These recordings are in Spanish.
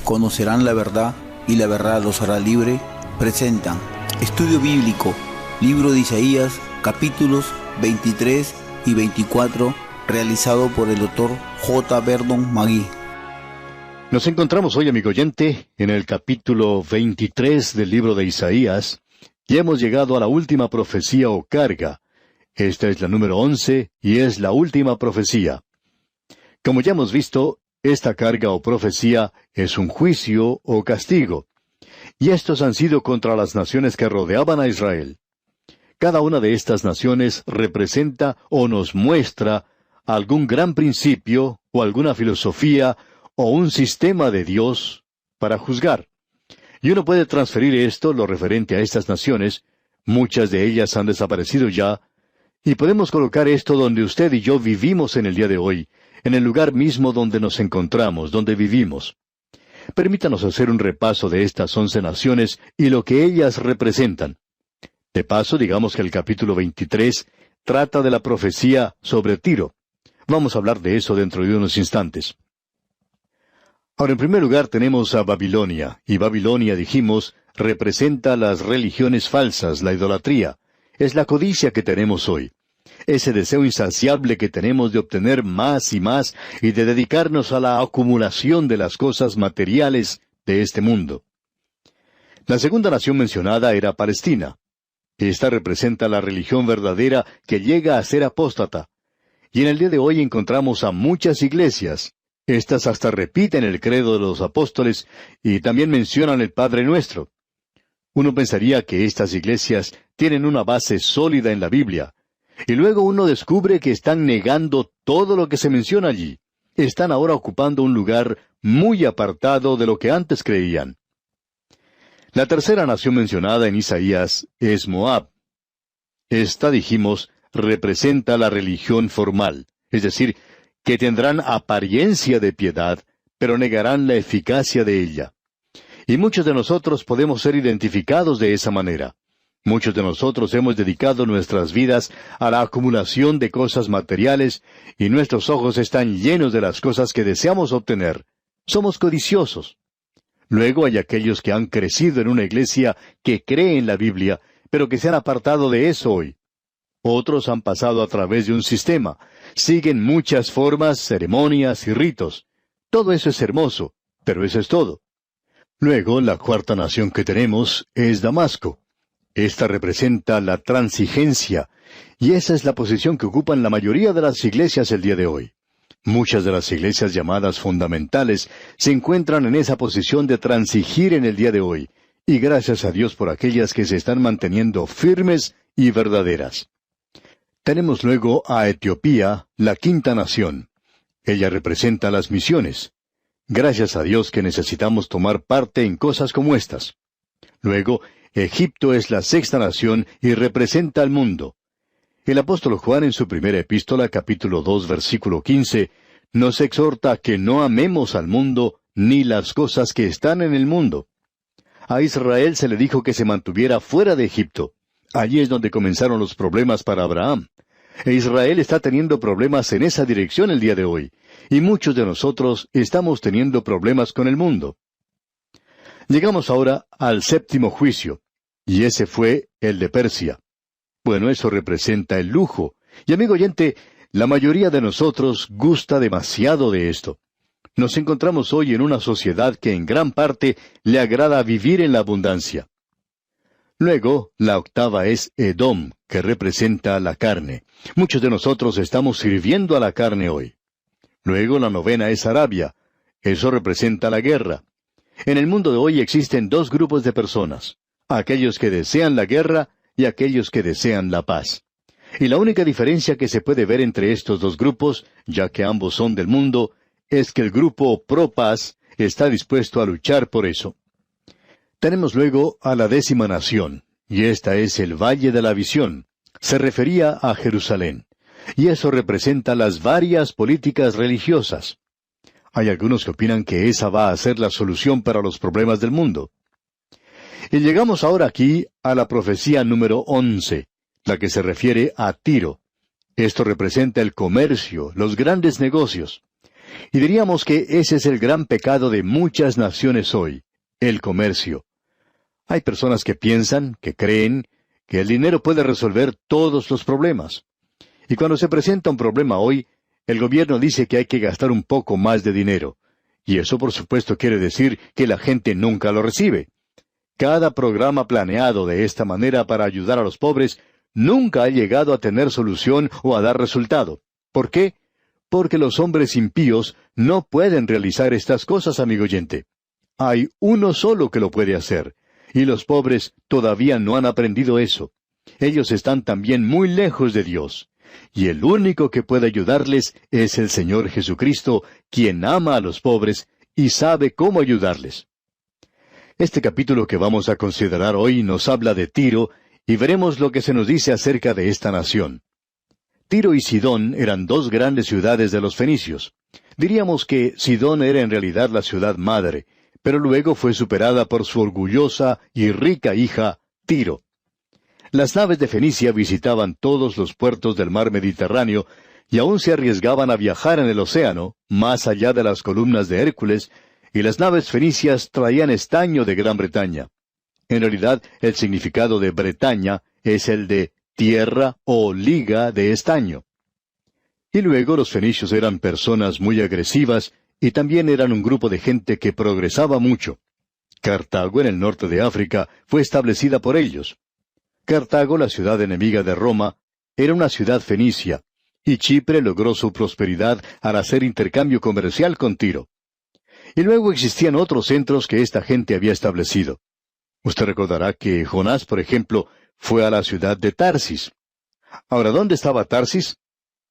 conocerán la verdad y la verdad los hará libre, presentan Estudio Bíblico, Libro de Isaías, capítulos 23 y 24, realizado por el doctor J. Verdon Magui. Nos encontramos hoy, amigo oyente, en el capítulo 23 del libro de Isaías, y hemos llegado a la última profecía o carga. Esta es la número 11 y es la última profecía. Como ya hemos visto, esta carga o profecía es un juicio o castigo. Y estos han sido contra las naciones que rodeaban a Israel. Cada una de estas naciones representa o nos muestra algún gran principio o alguna filosofía o un sistema de Dios para juzgar. Y uno puede transferir esto, lo referente a estas naciones, muchas de ellas han desaparecido ya, y podemos colocar esto donde usted y yo vivimos en el día de hoy, en el lugar mismo donde nos encontramos, donde vivimos. Permítanos hacer un repaso de estas 11 naciones y lo que ellas representan. De paso, digamos que el capítulo 23 trata de la profecía sobre Tiro. Vamos a hablar de eso dentro de unos instantes. Ahora, en primer lugar tenemos a Babilonia, y Babilonia, dijimos, representa las religiones falsas, la idolatría. Es la codicia que tenemos hoy. Ese deseo insaciable que tenemos de obtener más y más y de dedicarnos a la acumulación de las cosas materiales de este mundo. La segunda nación mencionada era Palestina. Esta representa la religión verdadera que llega a ser apóstata. Y en el día de hoy encontramos a muchas iglesias. Estas hasta repiten el credo de los apóstoles y también mencionan el Padre Nuestro. Uno pensaría que estas iglesias tienen una base sólida en la Biblia. Y luego uno descubre que están negando todo lo que se menciona allí. Están ahora ocupando un lugar muy apartado de lo que antes creían. La tercera nación mencionada en Isaías es Moab. Esta, dijimos, representa la religión formal, es decir, que tendrán apariencia de piedad, pero negarán la eficacia de ella. Y muchos de nosotros podemos ser identificados de esa manera. Muchos de nosotros hemos dedicado nuestras vidas a la acumulación de cosas materiales y nuestros ojos están llenos de las cosas que deseamos obtener. Somos codiciosos. Luego hay aquellos que han crecido en una iglesia que cree en la Biblia, pero que se han apartado de eso hoy. Otros han pasado a través de un sistema. Siguen muchas formas, ceremonias y ritos. Todo eso es hermoso, pero eso es todo. Luego, la cuarta nación que tenemos es Damasco. Esta representa la transigencia, y esa es la posición que ocupan la mayoría de las iglesias el día de hoy. Muchas de las iglesias llamadas fundamentales se encuentran en esa posición de transigir en el día de hoy, y gracias a Dios por aquellas que se están manteniendo firmes y verdaderas. Tenemos luego a Etiopía, la quinta nación. Ella representa las misiones. Gracias a Dios que necesitamos tomar parte en cosas como estas. Luego, Egipto es la sexta nación y representa al mundo. El apóstol Juan en su primera epístola, capítulo 2, versículo 15, nos exhorta a que no amemos al mundo ni las cosas que están en el mundo. A Israel se le dijo que se mantuviera fuera de Egipto. Allí es donde comenzaron los problemas para Abraham. E Israel está teniendo problemas en esa dirección el día de hoy, y muchos de nosotros estamos teniendo problemas con el mundo. Llegamos ahora al séptimo juicio, y ese fue el de Persia. Bueno, eso representa el lujo. Y amigo oyente, la mayoría de nosotros gusta demasiado de esto. Nos encontramos hoy en una sociedad que en gran parte le agrada vivir en la abundancia. Luego, la octava es Edom, que representa la carne. Muchos de nosotros estamos sirviendo a la carne hoy. Luego, la novena es Arabia. Eso representa la guerra. En el mundo de hoy existen dos grupos de personas: aquellos que desean la guerra y aquellos que desean la paz. Y la única diferencia que se puede ver entre estos dos grupos, ya que ambos son del mundo, es que el grupo pro paz está dispuesto a luchar por eso. Tenemos luego a la 10ª nación, y esta es el Valle de la Visión. Se refería a Jerusalén, y eso representa las varias políticas religiosas. Hay algunos que opinan que esa va a ser la solución para los problemas del mundo. Y llegamos ahora aquí a la profecía número 11, la que se refiere a Tiro. Esto representa el comercio, los grandes negocios. Y diríamos que ese es el gran pecado de muchas naciones hoy, el comercio. Hay personas que piensan, que creen, que el dinero puede resolver todos los problemas. Y cuando se presenta un problema hoy, el gobierno dice que hay que gastar un poco más de dinero. Y eso por supuesto quiere decir que la gente nunca lo recibe. Cada programa planeado de esta manera para ayudar a los pobres nunca ha llegado a tener solución o a dar resultado. ¿Por qué? Porque los hombres impíos no pueden realizar estas cosas, amigo oyente. Hay uno solo que lo puede hacer, y los pobres todavía no han aprendido eso. Ellos están también muy lejos de Dios. Y el único que puede ayudarles es el Señor Jesucristo, quien ama a los pobres y sabe cómo ayudarles. Este capítulo que vamos a considerar hoy nos habla de Tiro, y veremos lo que se nos dice acerca de esta nación. Tiro y Sidón eran dos grandes ciudades de los fenicios. Diríamos que Sidón era en realidad la ciudad madre, pero luego fue superada por su orgullosa y rica hija, Tiro. Las naves de Fenicia visitaban todos los puertos del mar Mediterráneo, y aún se arriesgaban a viajar en el océano, más allá de las columnas de Hércules, y las naves fenicias traían estaño de Gran Bretaña. En realidad, el significado de Bretaña es el de tierra o liga de estaño. Y luego los fenicios eran personas muy agresivas, y también eran un grupo de gente que progresaba mucho. Cartago, en el norte de África, fue establecida por ellos. Cartago, la ciudad enemiga de Roma, era una ciudad fenicia, y Chipre logró su prosperidad al hacer intercambio comercial con Tiro. Y luego existían otros centros que esta gente había establecido. Usted recordará que Jonás, por ejemplo, fue a la ciudad de Tarsis. Ahora, ¿dónde estaba Tarsis?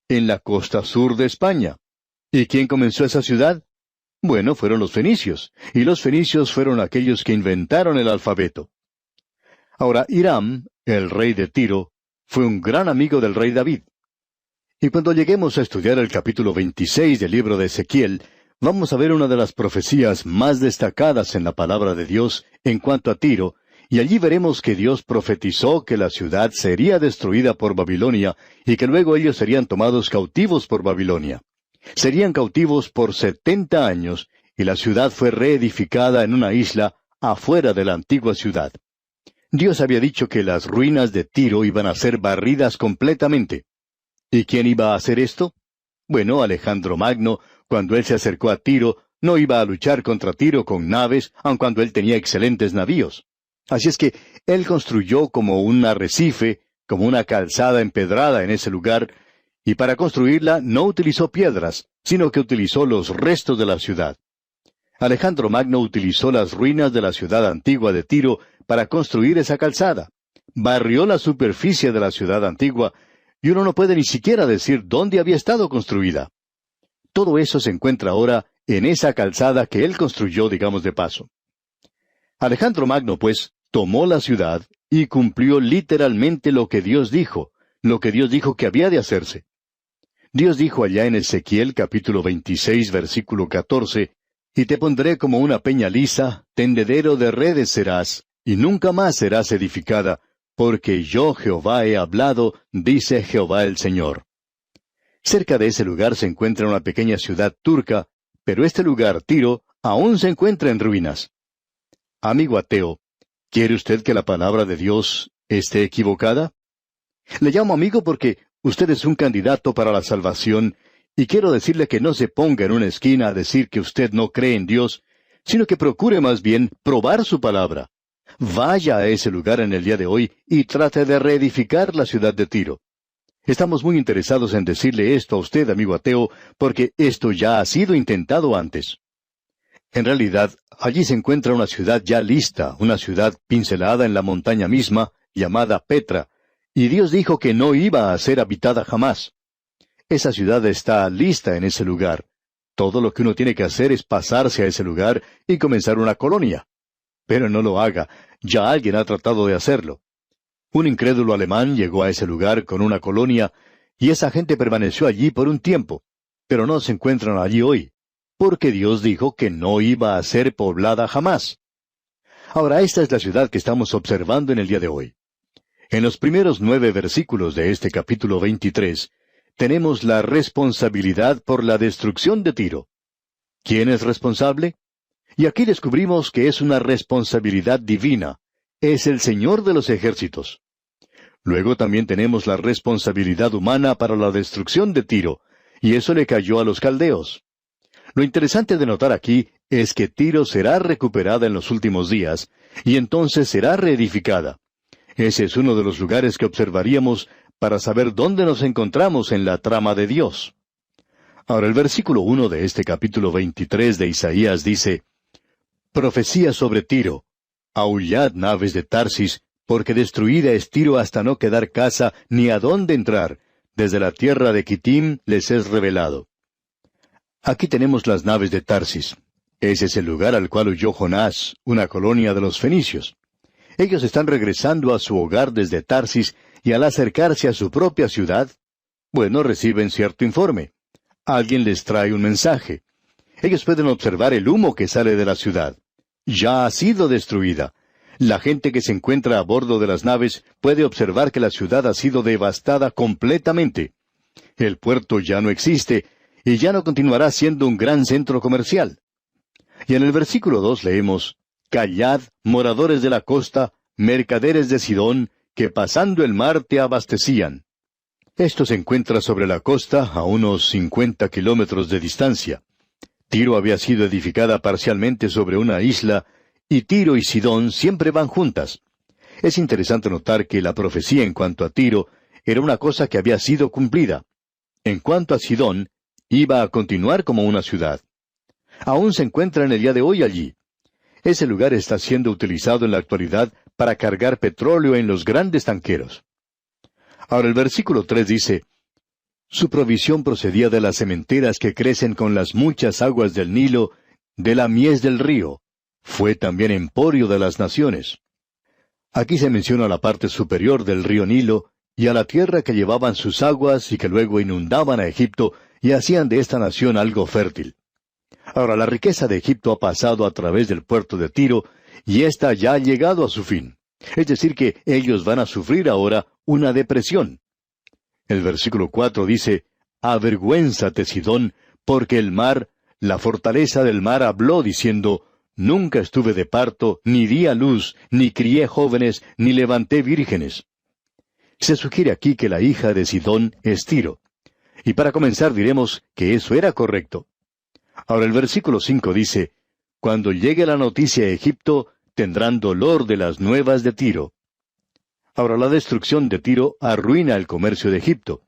En la costa sur de España. ¿Y quién comenzó esa ciudad? Bueno, fueron los fenicios, y los fenicios fueron aquellos que inventaron el alfabeto. Ahora, Hiram, el rey de Tiro, fue un gran amigo del rey David. Y cuando lleguemos a estudiar el capítulo 26 del libro de Ezequiel, vamos a ver una de las profecías más destacadas en la palabra de Dios en cuanto a Tiro, y allí veremos que Dios profetizó que la ciudad sería destruida por Babilonia, y que luego ellos serían tomados cautivos por Babilonia. Serían cautivos por 70 años, y la ciudad fue reedificada en una isla afuera de la antigua ciudad. Dios había dicho que las ruinas de Tiro iban a ser barridas completamente. ¿Y quién iba a hacer esto? Bueno, Alejandro Magno, cuando él se acercó a Tiro, no iba a luchar contra Tiro con naves, aun cuando él tenía excelentes navíos. Así es que él construyó como un arrecife, como una calzada empedrada en ese lugar, y para construirla no utilizó piedras, sino que utilizó los restos de la ciudad. Alejandro Magno utilizó las ruinas de la ciudad antigua de Tiro para construir esa calzada. Barrió la superficie de la ciudad antigua, y uno no puede ni siquiera decir dónde había estado construida. Todo eso se encuentra ahora en esa calzada que él construyó, digamos de paso. Alejandro Magno, pues, tomó la ciudad y cumplió literalmente lo que Dios dijo que había de hacerse. Dios dijo allá en Ezequiel capítulo 26, versículo 14, «Y te pondré como una peña lisa, tendedero de redes serás, y nunca más serás edificada, porque yo Jehová he hablado, dice Jehová el Señor». Cerca de ese lugar se encuentra una pequeña ciudad turca, pero este lugar, Tiro, aún se encuentra en ruinas. Amigo ateo, ¿quiere usted que la palabra de Dios esté equivocada? Le llamo amigo porque usted es un candidato para la salvación, y quiero decirle que no se ponga en una esquina a decir que usted no cree en Dios, sino que procure más bien probar su palabra. Vaya a ese lugar en el día de hoy y trate de reedificar la ciudad de Tiro. Estamos muy interesados en decirle esto a usted, amigo ateo, porque esto ya ha sido intentado antes. En realidad, allí se encuentra una ciudad ya lista, una ciudad pincelada en la montaña misma, llamada Petra, y Dios dijo que no iba a ser habitada jamás. Esa ciudad está lista en ese lugar. Todo lo que uno tiene que hacer es pasarse a ese lugar y comenzar una colonia. Pero no lo haga, ya alguien ha tratado de hacerlo. Un incrédulo alemán llegó a ese lugar con una colonia, y esa gente permaneció allí por un tiempo, pero no se encuentran allí hoy, porque Dios dijo que no iba a ser poblada jamás. Ahora, esta es la ciudad que estamos observando en el día de hoy. En los primeros 9 versículos de este capítulo 23, tenemos la responsabilidad por la destrucción de Tiro. ¿Quién es responsable? Y aquí descubrimos que es una responsabilidad divina. Es el Señor de los ejércitos. Luego también tenemos la responsabilidad humana para la destrucción de Tiro, y eso le cayó a los caldeos. Lo interesante de notar aquí es que Tiro será recuperada en los últimos días, y entonces será reedificada. Ese es uno de los lugares que observaríamos para saber dónde nos encontramos en la trama de Dios. Ahora, el versículo 1 de este capítulo 23 de Isaías dice: Profecía sobre Tiro. Aullad, naves de Tarsis, porque destruida es Tiro hasta no quedar casa ni a dónde entrar. Desde la tierra de Quitim les es revelado. Aquí tenemos las naves de Tarsis. Ese es el lugar al cual huyó Jonás, una colonia de los fenicios. Ellos están regresando a su hogar desde Tarsis, y al acercarse a su propia ciudad, reciben cierto informe. Alguien les trae un mensaje. Ellos pueden observar el humo que sale de la ciudad. Ya ha sido destruida. La gente que se encuentra a bordo de las naves puede observar que la ciudad ha sido devastada completamente. El puerto ya no existe, y ya no continuará siendo un gran centro comercial. Y en el versículo 2 leemos: Callad, moradores de la costa, mercaderes de Sidón, que pasando el mar te abastecían. Esto se encuentra sobre la costa a unos 50 kilómetros de distancia. Tiro había sido edificada parcialmente sobre una isla, y Tiro y Sidón siempre van juntas. Es interesante notar que la profecía en cuanto a Tiro era una cosa que había sido cumplida. En cuanto a Sidón, iba a continuar como una ciudad. Aún se encuentra en el día de hoy allí. Ese lugar está siendo utilizado en la actualidad para cargar petróleo en los grandes tanqueros. Ahora el versículo 3 dice: Su provisión procedía de las sementeras que crecen con las muchas aguas del Nilo, de la mies del río. Fue también emporio de las naciones. Aquí se menciona la parte superior del río Nilo, y a la tierra que llevaban sus aguas y que luego inundaban a Egipto, y hacían de esta nación algo fértil. Ahora, la riqueza de Egipto ha pasado a través del puerto de Tiro, y ésta ya ha llegado a su fin. Es decir, que ellos van a sufrir ahora una depresión. El versículo 4 dice: Avergüénzate, Sidón, porque el mar, la fortaleza del mar, habló diciendo: Nunca estuve de parto, ni di a luz, ni crié jóvenes, ni levanté vírgenes. Se sugiere aquí que la hija de Sidón es Tiro. Y para comenzar diremos que eso era correcto. Ahora el versículo 5 dice: Cuando llegue la noticia a Egipto, tendrán dolor de las nuevas de Tiro. Ahora la destrucción de Tiro arruina el comercio de Egipto.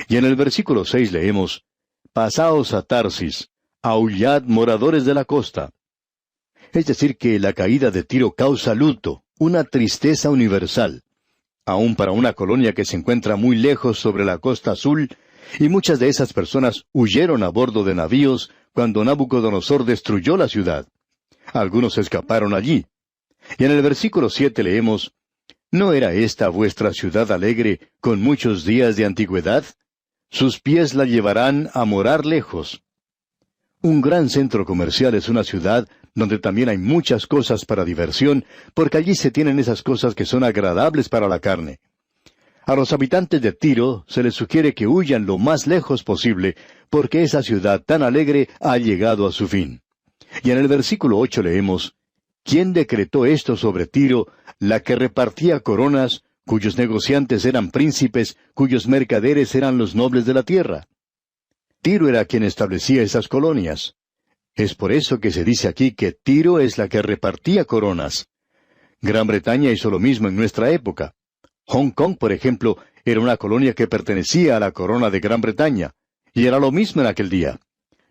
Y en el versículo 6 leemos: Pasaos a Tarsis, aullad moradores de la costa. Es decir, que la caída de Tiro causa luto, una tristeza universal. Aún para una colonia que se encuentra muy lejos sobre la costa azul, y muchas de esas personas huyeron a bordo de navíos cuando Nabucodonosor destruyó la ciudad. Algunos escaparon allí. Y en el versículo 7 leemos: ¿No era esta vuestra ciudad alegre, con muchos días de antigüedad? Sus pies la llevarán a morar lejos. Un gran centro comercial es una ciudad donde también hay muchas cosas para diversión, porque allí se tienen esas cosas que son agradables para la carne. A los habitantes de Tiro se les sugiere que huyan lo más lejos posible, porque esa ciudad tan alegre ha llegado a su fin. Y en el versículo 8 leemos: ¿Quién decretó esto sobre Tiro, la que repartía coronas, cuyos negociantes eran príncipes, cuyos mercaderes eran los nobles de la tierra? Tiro era quien establecía esas colonias. Es por eso que se dice aquí que Tiro es la que repartía coronas. Gran Bretaña hizo lo mismo en nuestra época. Hong Kong, por ejemplo, era una colonia que pertenecía a la corona de Gran Bretaña, y era lo mismo en aquel día.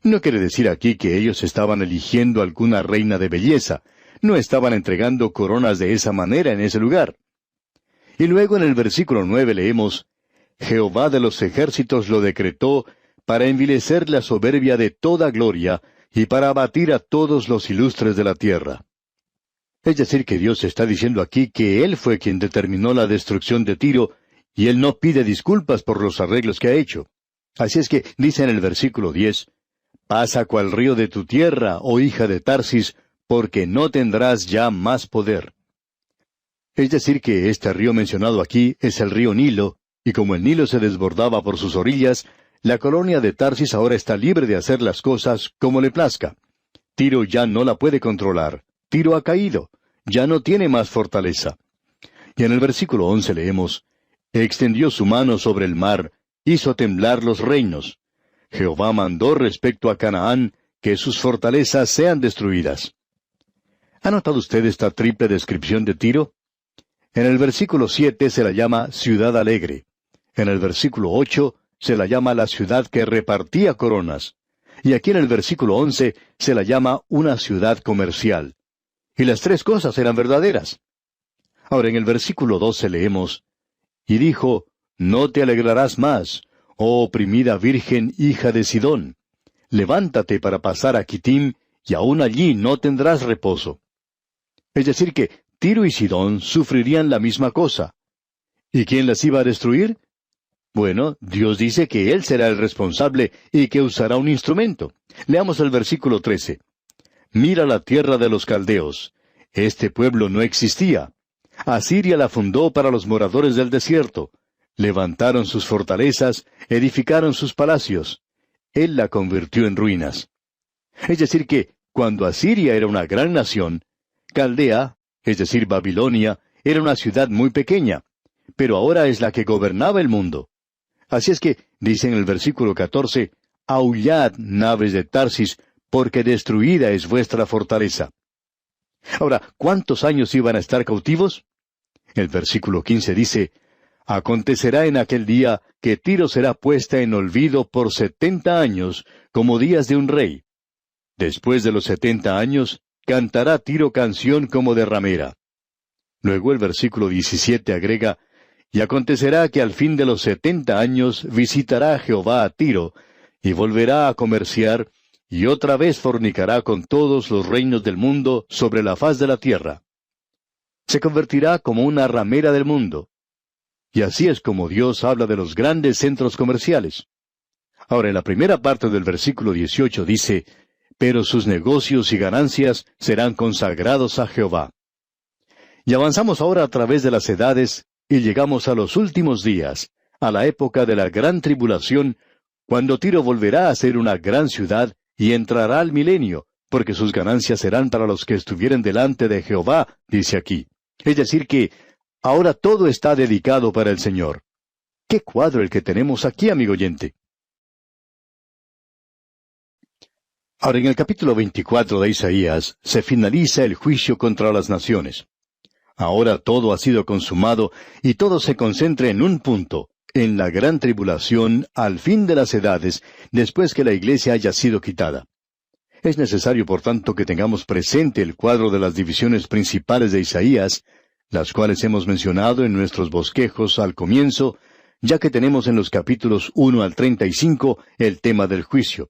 No quiere decir aquí que ellos estaban eligiendo alguna reina de belleza, no estaban entregando coronas de esa manera en ese lugar. Y luego en el versículo 9 leemos: Jehová de los ejércitos lo decretó para envilecer la soberbia de toda gloria, y para abatir a todos los ilustres de la tierra. Es decir, que Dios está diciendo aquí que Él fue quien determinó la destrucción de Tiro, y Él no pide disculpas por los arreglos que ha hecho. Así es que dice en el versículo 10, Pasa cual río de tu tierra, oh hija de Tarsis, porque no tendrás ya más poder. Es decir, que este río mencionado aquí es el río Nilo, y como el Nilo se desbordaba por sus orillas, la colonia de Tarsis ahora está libre de hacer las cosas como le plazca. Tiro ya no la puede controlar. Tiro ha caído. Ya no tiene más fortaleza. Y en el versículo 11 leemos, extendió su mano sobre el mar, hizo temblar los reinos. Jehová mandó respecto a Canaán que sus fortalezas sean destruidas. ¿Ha notado usted esta triple descripción de Tiro? En el versículo 7 se la llama ciudad alegre. En el versículo 8 se la llama la ciudad que repartía coronas. Y aquí en el versículo 11 se la llama una ciudad comercial. Y las tres cosas eran verdaderas. Ahora en el versículo 12 leemos, y dijo, no te alegrarás más, oh oprimida virgen hija de Sidón. Levántate para pasar a Quitim, y aún allí no tendrás reposo. Es decir que Tiro y Sidón sufrirían la misma cosa. ¿Y quién las iba a destruir? Bueno, Dios dice que Él será el responsable y que usará un instrumento. Leamos el versículo 13. Mira la tierra de los caldeos. Este pueblo no existía. Asiria la fundó para los moradores del desierto. Levantaron sus fortalezas, edificaron sus palacios. Él la convirtió en ruinas. Es decir que, cuando Asiria era una gran nación, Caldea, es decir, Babilonia, era una ciudad muy pequeña, pero ahora es la que gobernaba el mundo. Así es que, dice en el versículo 14, aullad, naves de Tarsis, porque destruida es vuestra fortaleza. Ahora, ¿cuántos años iban a estar cautivos? El versículo 15 dice, acontecerá en aquel día que Tiro será puesta en olvido por 70 años, como días de un rey. Después de los 70 años, cantará Tiro canción como de ramera. Luego el versículo 17 agrega, y acontecerá que al fin de los 70 años visitará Jehová a Tiro, y volverá a comerciar, y otra vez fornicará con todos los reinos del mundo sobre la faz de la tierra. Se convertirá como una ramera del mundo. Y así es como Dios habla de los grandes centros comerciales. Ahora, en la primera parte del versículo 18 dice, pero sus negocios y ganancias serán consagrados a Jehová. Y avanzamos ahora a través de las edades, y llegamos a los últimos días, a la época de la gran tribulación, cuando Tiro volverá a ser una gran ciudad y entrará al milenio, porque sus ganancias serán para los que estuvieren delante de Jehová, dice aquí. Es decir que ahora todo está dedicado para el Señor. ¡Qué cuadro el que tenemos aquí, amigo oyente! Ahora, en el capítulo 24 de Isaías, se finaliza el juicio contra las naciones. Ahora todo ha sido consumado y todo se concentra en un punto, en la gran tribulación al fin de las edades, después que la iglesia haya sido quitada. Es necesario, por tanto, que tengamos presente el cuadro de las divisiones principales de Isaías, las cuales hemos mencionado en nuestros bosquejos al comienzo, ya que tenemos en los capítulos 1 al 35 el tema del juicio.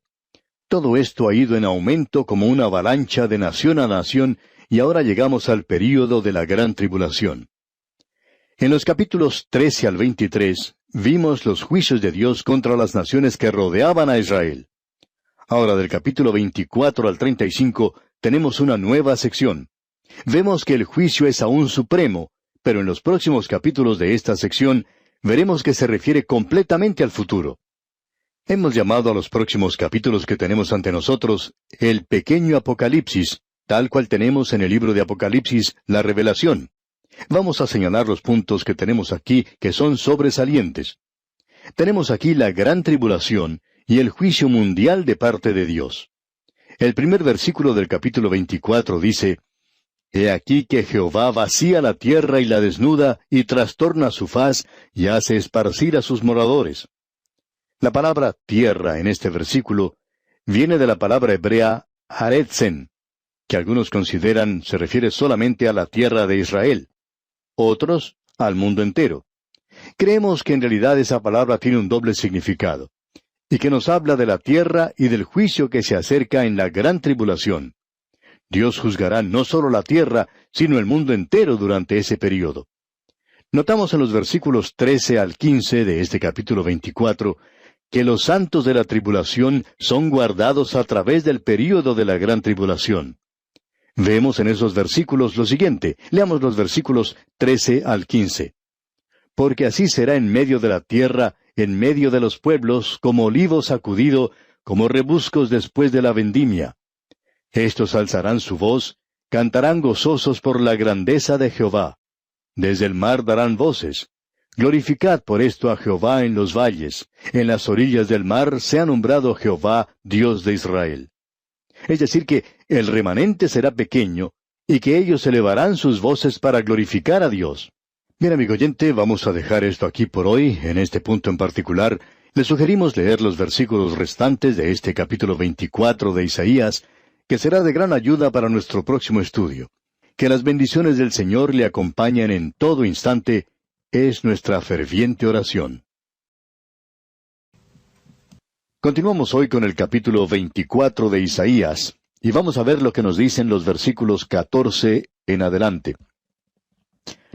Todo esto ha ido en aumento como una avalancha de nación a nación, y ahora llegamos al período de la gran tribulación. En los capítulos 13 al 23 vimos los juicios de Dios contra las naciones que rodeaban a Israel. Ahora del capítulo 24 al 35 tenemos una nueva sección. Vemos que el juicio es aún supremo, pero en los próximos capítulos de esta sección veremos que se refiere completamente al futuro. Hemos llamado a los próximos capítulos que tenemos ante nosotros el pequeño Apocalipsis, tal cual tenemos en el libro de Apocalipsis, la revelación. Vamos a señalar los puntos que tenemos aquí que son sobresalientes. Tenemos aquí la gran tribulación y el juicio mundial de parte de Dios. El primer versículo del capítulo 24 dice, He aquí que Jehová vacía la tierra y la desnuda, y trastorna su faz, y hace esparcir a sus moradores. La palabra tierra en este versículo viene de la palabra hebrea Haretzen, que algunos consideran se refiere solamente a la tierra de Israel, otros al mundo entero. Creemos que en realidad esa palabra tiene un doble significado, y que nos habla de la tierra y del juicio que se acerca en la gran tribulación. Dios juzgará no solo la tierra, sino el mundo entero durante ese período. Notamos en los versículos 13 al 15 de este capítulo 24, que los santos de la tribulación son guardados a través del período de la gran tribulación. Vemos en esos versículos lo siguiente. Leamos los versículos 13 al 15. porque así será en medio de la tierra, en medio de los pueblos, como olivo sacudido, como rebuscos después de la vendimia. Estos alzarán su voz, cantarán gozosos por la grandeza de Jehová. Desde el mar darán voces. Glorificad por esto a Jehová en los valles. En las orillas del mar sea nombrado Jehová, Dios de Israel. Es decir, que el remanente será pequeño, y que ellos elevarán sus voces para glorificar a Dios. Bien, amigo oyente, vamos a dejar esto aquí por hoy, en este punto en particular. Le sugerimos leer los versículos restantes de este capítulo 24 de Isaías, que será de gran ayuda para nuestro próximo estudio. Que las bendiciones del Señor le acompañen en todo instante, es nuestra ferviente oración. Continuamos hoy con el capítulo 24 de Isaías, y vamos a ver lo que nos dicen los versículos 14 en adelante.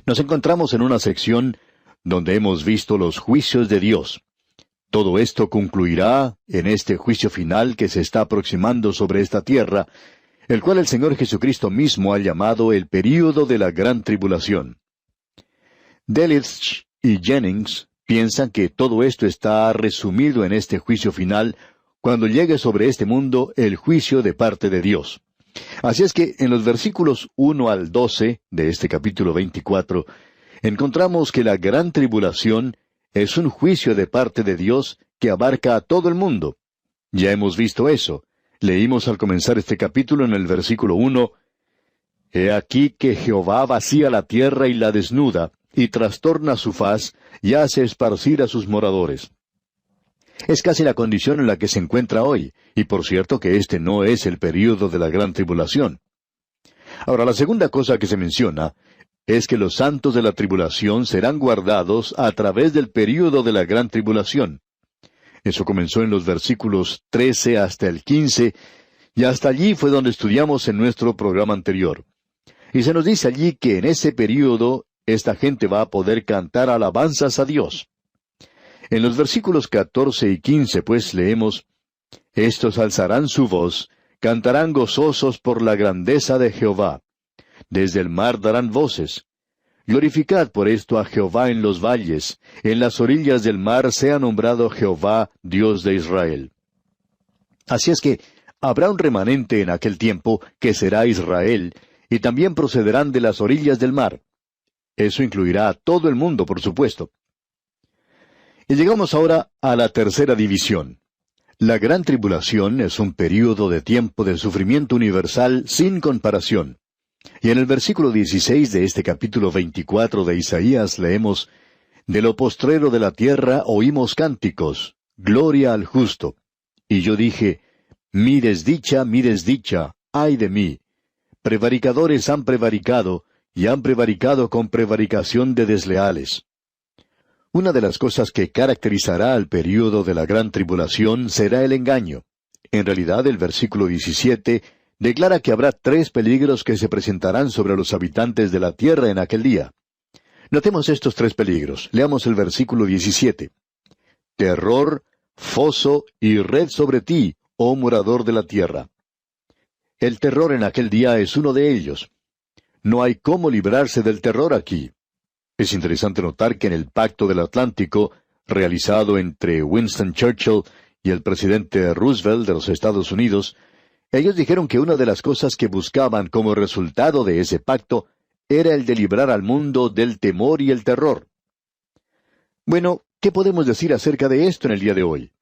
Nos encontramos en una sección donde hemos visto los juicios de Dios. Todo esto concluirá en este juicio final que se está aproximando sobre esta tierra, el cual el Señor Jesucristo mismo ha llamado el período de la gran tribulación. Delitzsch y Jennings piensan que todo esto está resumido en este juicio final, cuando llegue sobre este mundo el juicio de parte de Dios. Así es que en los versículos 1 al 12 de este capítulo 24, encontramos que la gran tribulación es un juicio de parte de Dios que abarca a todo el mundo. Ya hemos visto eso. Leímos al comenzar este capítulo en el versículo 1, «He aquí que Jehová vacía la tierra y la desnuda, y trastorna su faz, y hace esparcir a sus moradores». Es casi la condición en la que se encuentra hoy, y por cierto que este no es el período de la gran tribulación. Ahora, la segunda cosa que se menciona es que los santos de la tribulación serán guardados a través del período de la gran tribulación. Eso comenzó en los versículos 13 hasta el 15, y hasta allí fue donde estudiamos en nuestro programa anterior. Y se nos dice allí que en ese período esta gente va a poder cantar alabanzas a Dios. En los versículos 14 y 15, pues, leemos, «Estos alzarán su voz, cantarán gozosos por la grandeza de Jehová. Desde el mar darán voces. Glorificad por esto a Jehová en los valles, en las orillas del mar sea nombrado Jehová, Dios de Israel». Así es que habrá un remanente en aquel tiempo que será Israel, y también procederán de las orillas del mar. Eso incluirá a todo el mundo, por supuesto. Y llegamos ahora a la tercera división. La gran tribulación es un período de tiempo de sufrimiento universal sin comparación. Y en el versículo 16 de este capítulo 24 de Isaías leemos, «De lo postrero de la tierra oímos cánticos, gloria al justo. Y yo dije, mi desdicha, ay de mí. Prevaricadores han prevaricado, y han prevaricado con prevaricación de desleales». Una de las cosas que caracterizará al período de la gran tribulación será el engaño. En realidad, el versículo 17 declara que habrá 3 peligros que se presentarán sobre los habitantes de la tierra en aquel día. Notemos estos 3 peligros. Leamos el versículo 17. «Terror, foso y red sobre ti, oh morador de la tierra». El terror en aquel día es uno de ellos. No hay cómo librarse del terror aquí. Es interesante notar que en el Pacto del Atlántico, realizado entre Winston Churchill y el presidente Roosevelt de los Estados Unidos, ellos dijeron que una de las cosas que buscaban como resultado de ese pacto era el de librar al mundo del temor y el terror. Bueno, ¿qué podemos decir acerca de esto en el día de hoy?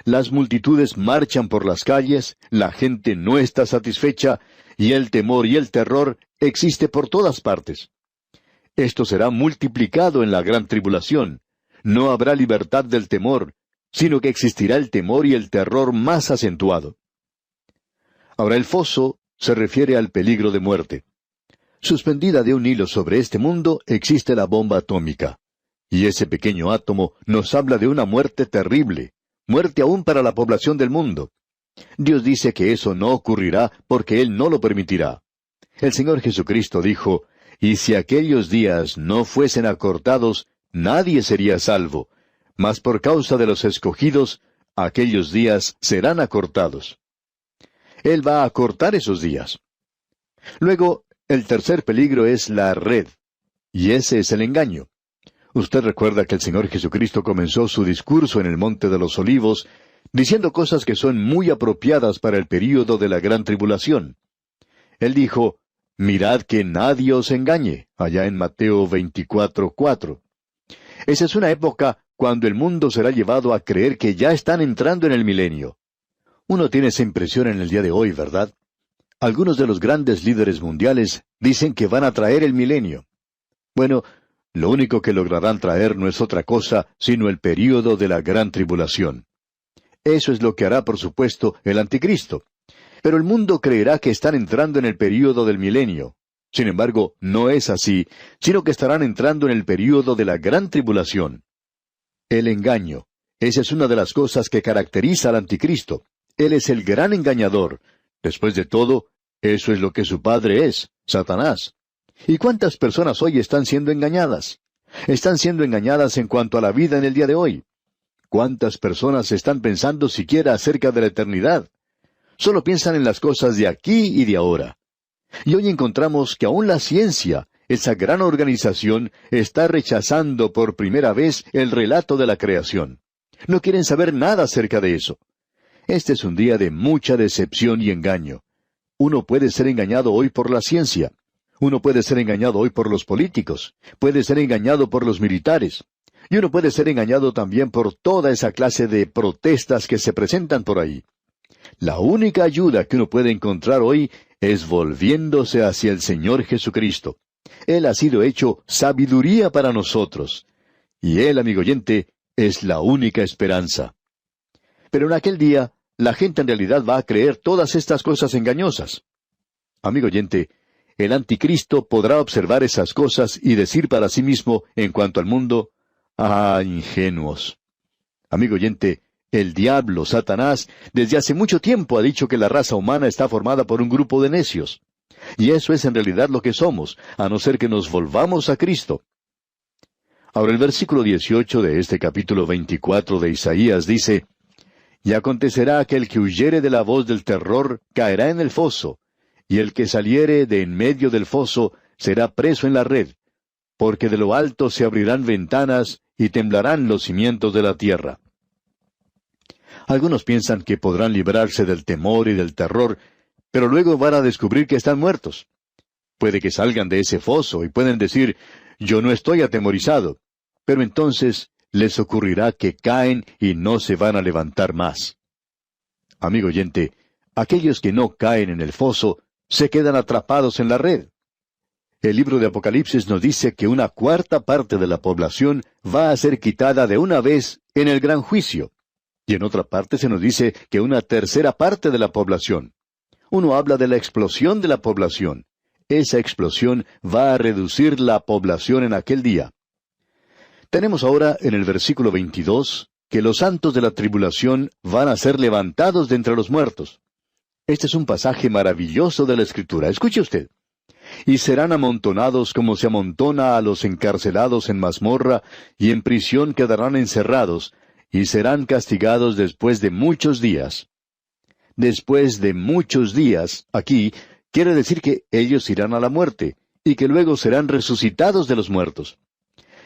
Las multitudes marchan por las calles, la gente no está satisfecha, y el temor y el terror existe por todas partes. Esto será multiplicado en la gran tribulación. No habrá libertad del temor, sino que existirá el temor y el terror más acentuado. Ahora, el foso se refiere al peligro de muerte. Suspendida de un hilo sobre este mundo existe la bomba atómica. Y ese pequeño átomo nos habla de una muerte terrible, muerte aún para la población del mundo. Dios dice que eso no ocurrirá porque Él no lo permitirá. El Señor Jesucristo dijo, «Y si aquellos días no fuesen acortados, nadie sería salvo, mas por causa de los escogidos, aquellos días serán acortados». Él va a acortar esos días. Luego, el tercer peligro es la red, y ese es el engaño. Usted recuerda que el Señor Jesucristo comenzó su discurso en el Monte de los Olivos, diciendo cosas que son muy apropiadas para el período de la gran tribulación. Él dijo, «Mirad que nadie os engañe», allá en Mateo 24:4. Esa es una época cuando el mundo será llevado a creer que ya están entrando en el milenio. Uno tiene esa impresión en el día de hoy, ¿verdad? Algunos de los grandes líderes mundiales dicen que van a traer el milenio. Bueno, lo único que lograrán traer no es otra cosa sino el período de la gran tribulación. Eso es lo que hará, por supuesto, el anticristo. Pero el mundo creerá que están entrando en el período del milenio. Sin embargo, no es así, sino que estarán entrando en el período de la gran tribulación. El engaño. Esa es una de las cosas que caracteriza al anticristo. Él es el gran engañador. Después de todo, eso es lo que su padre es, Satanás. ¿Y cuántas personas hoy están siendo engañadas? Están siendo engañadas en cuanto a la vida en el día de hoy. ¿Cuántas personas están pensando siquiera acerca de la eternidad? Solo piensan en las cosas de aquí y de ahora. Y hoy encontramos que aún la ciencia, esa gran organización, está rechazando por primera vez el relato de la creación. No quieren saber nada acerca de eso. Este es un día de mucha decepción y engaño. Uno puede ser engañado hoy por la ciencia. Uno puede ser engañado hoy por los políticos. Puede ser engañado por los militares. Y uno puede ser engañado también por toda esa clase de protestas que se presentan por ahí. La única ayuda que uno puede encontrar hoy es volviéndose hacia el Señor Jesucristo. Él ha sido hecho sabiduría para nosotros. Y Él, amigo oyente, es la única esperanza. Pero en aquel día, la gente en realidad va a creer todas estas cosas engañosas. Amigo oyente, el anticristo podrá observar esas cosas y decir para sí mismo, en cuanto al mundo, «¡Ah, ingenuos!». Amigo oyente, el diablo, Satanás, desde hace mucho tiempo ha dicho que la raza humana está formada por un grupo de necios. Y eso es en realidad lo que somos, a no ser que nos volvamos a Cristo. Ahora el versículo 18 de este capítulo 24 de Isaías dice, «Y acontecerá que el que huyere de la voz del terror caerá en el foso, y el que saliere de en medio del foso será preso en la red, porque de lo alto se abrirán ventanas y temblarán los cimientos de la tierra». Algunos piensan que podrán librarse del temor y del terror, pero luego van a descubrir que están muertos. Puede que salgan de ese foso y pueden decir, «Yo no estoy atemorizado», pero entonces les ocurrirá que caen y no se van a levantar más. Amigo oyente, aquellos que no caen en el foso se quedan atrapados en la red. El libro de Apocalipsis nos dice que una cuarta parte de la población va a ser quitada de una vez en el gran juicio. Y en otra parte se nos dice que una tercera parte de la población. Uno habla de la explosión de la población. Esa explosión va a reducir la población en aquel día. Tenemos ahora en el versículo 22 que los santos de la tribulación van a ser levantados de entre los muertos. Este es un pasaje maravilloso de la Escritura. Escuche usted. «Y serán amontonados como se amontona a los encarcelados en mazmorra, y en prisión quedarán encerrados, y serán castigados después de muchos días». Después de muchos días, aquí, quiere decir que ellos irán a la muerte, y que luego serán resucitados de los muertos.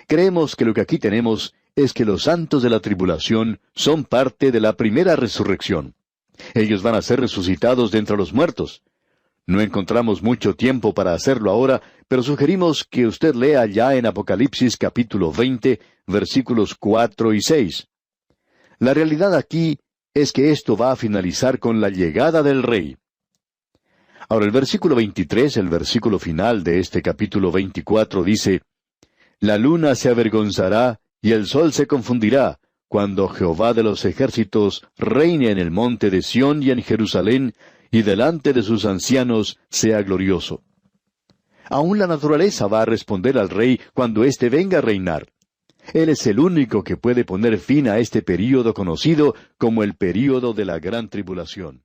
Creemos que lo que aquí tenemos es que los santos de la tribulación son parte de la primera resurrección. Ellos van a ser resucitados de entre los muertos. No encontramos mucho tiempo para hacerlo ahora, pero sugerimos que usted lea ya en Apocalipsis capítulo 20, versículos 4 y 6. La realidad aquí es que esto va a finalizar con la llegada del Rey. Ahora el versículo 23, el versículo final de este capítulo 24, dice, «La luna se avergonzará y el sol se confundirá, cuando Jehová de los ejércitos reine en el monte de Sión y en Jerusalén, y delante de sus ancianos sea glorioso». Aún la naturaleza va a responder al Rey cuando éste venga a reinar. Él es el único que puede poner fin a este período conocido como el período de la gran tribulación.